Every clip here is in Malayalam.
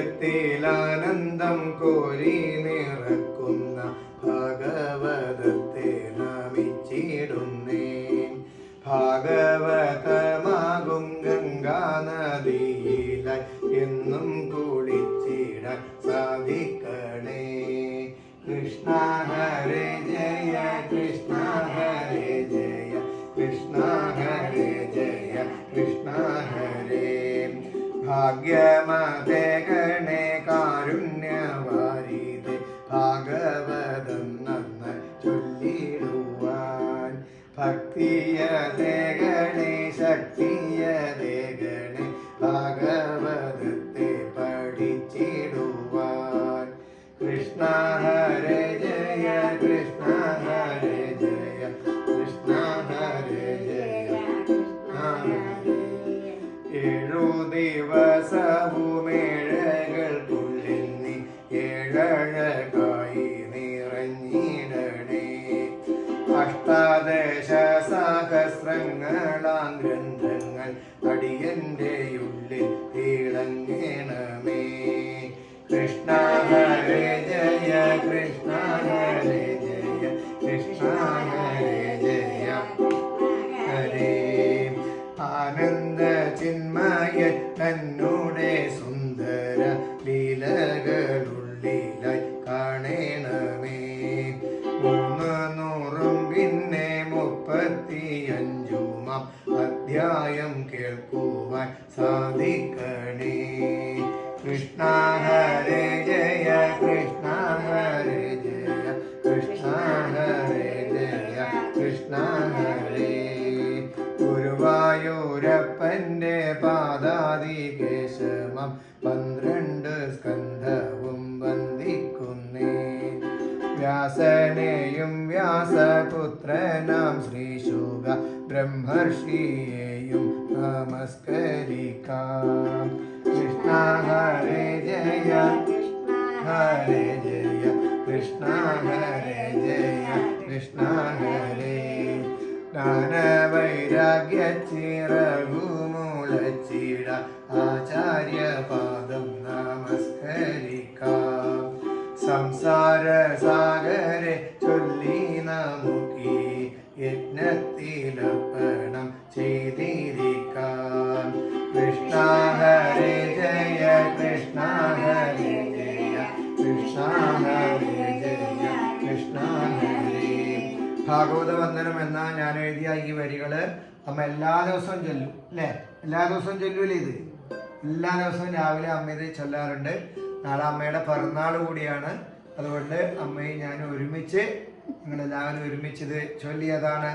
ഹൃത്തിലാനന്ദം കോരി നിറക്കുന്ന ഭാഗവതത്തെ നമിച്ചിടുന്നേൻ. ഭാഗവതമാകും ഗംഗാനദിയിലായി എന്നും കുളിച്ചിടാൻ സാധിക്കണേ. കൃഷ്ണ ഹരേ ജയ കൃഷ്ണ ഹരേ ജയ കൃഷ്ണ ഹരേ ജയ കൃഷ്ണ ഹരേ. ഭാഗ്യമതേ ഗണേ കാരുണ്യവാരിധേ ഭാഗവതം നന്നായി ചൊല്ലിടുവാൻ. ഭക്തിയതേ ഗണേ ശക്തിയതേ ഗണേ ഭാഗവതത്തെ പഠിച്ചിടുവാൻ. കൃഷ്ണ ഹരേ ജയ കൃഷ്ണ ഹരേ ജയ കൃഷ്ണ ഹരേ ജയ കൃഷ്ണ ഹരേ. 7 ദിവസവുമേഴകൾക്കുള്ളിൽ നീ ഏഴഴകായി നിറഞ്ഞിടണേ. അഷ്ടാദശ സഹസ്രങ്ങളാം ഗ്രന്ഥങ്ങൾ അടിയന്റെ ഉള്ളിൽ തിളങ്ങണമേ. കൃഷ്ണ ഹരേ ജയ കൃഷ്ണ ഹരേ ജയ കൃഷ്ണ ഹരേ ജയ ഹരേ. ആനന്ദ ചിന്മയ തന്നോടെ സുന്ദര ലീലകളുള്ളിലായി കാണണമേ. 300 പിന്നെ 35 അധ്യായം കേൾക്കുവാൻ സാധിക്കണേ. കൃഷ്ണ ഹരേ ജയ കൃഷ്ണ ഹരേ ജയ കൃഷ്ണ ഹരേ ജയ കൃഷ്ണ ഹരേ. ഗുരുവായൂരപ്പന്റെ പാദാദികേശമം 12 സ്കന്ധവും വന്ദിക്കുന്നേ. വ്യാസനെയും വ്യാസപുത്രനാം ശ്രീശുക ബ്രഹ്മർഷിയെയും നമസ്കരിക്കാം. കൃഷ്ണ ഹരേ ജയ ഹരേ ജയ കൃഷ്ണ ഹരേ ജയ കൃഷ്ണ ഹരേ. ജ്ഞാനവൈരാഗ്യ ചിറകുമുളച്ചിട ആചാര്യപാദം നമസ്കരിക്കാം. സംസാര സാഗരെ ചൊല്ലി നമുക്കീ യജ്ഞത്തിലർപ്പണം ചെയ്തിരിക്കാം. കൃഷ്ണ ഹരേ ജയ കൃഷ്ണ ഹരേ ജയ കൃഷ്ണ ഹരേ ജയ കൃഷ്ണ ഹരേ. ഭാഗവത വന്ദനം എന്ന ഞാൻ എഴുതിയ ഈ വരികള് അമ്മ എല്ലാ ദിവസവും ചൊല്ലും അല്ലേ? എല്ലാ ദിവസവും ചൊല്ലൂലേ? ഇത് എല്ലാ ദിവസവും രാവിലെ അമ്മ ഇത് ചൊല്ലാറുണ്ട്. നാളെ അമ്മയുടെ പിറന്നാൾ കൂടിയാണ്. അതുകൊണ്ട് അമ്മയും ഞാനും ഒരുമിച്ച് നിങ്ങളെല്ലാവരും ഒരുമിച്ചിത് ചൊല്ലിയതാണ്.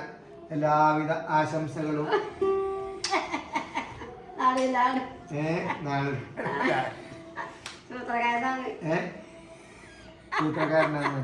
എല്ലാവിധ ആശംസകളും. സൂത്രക്കാരനാണ്.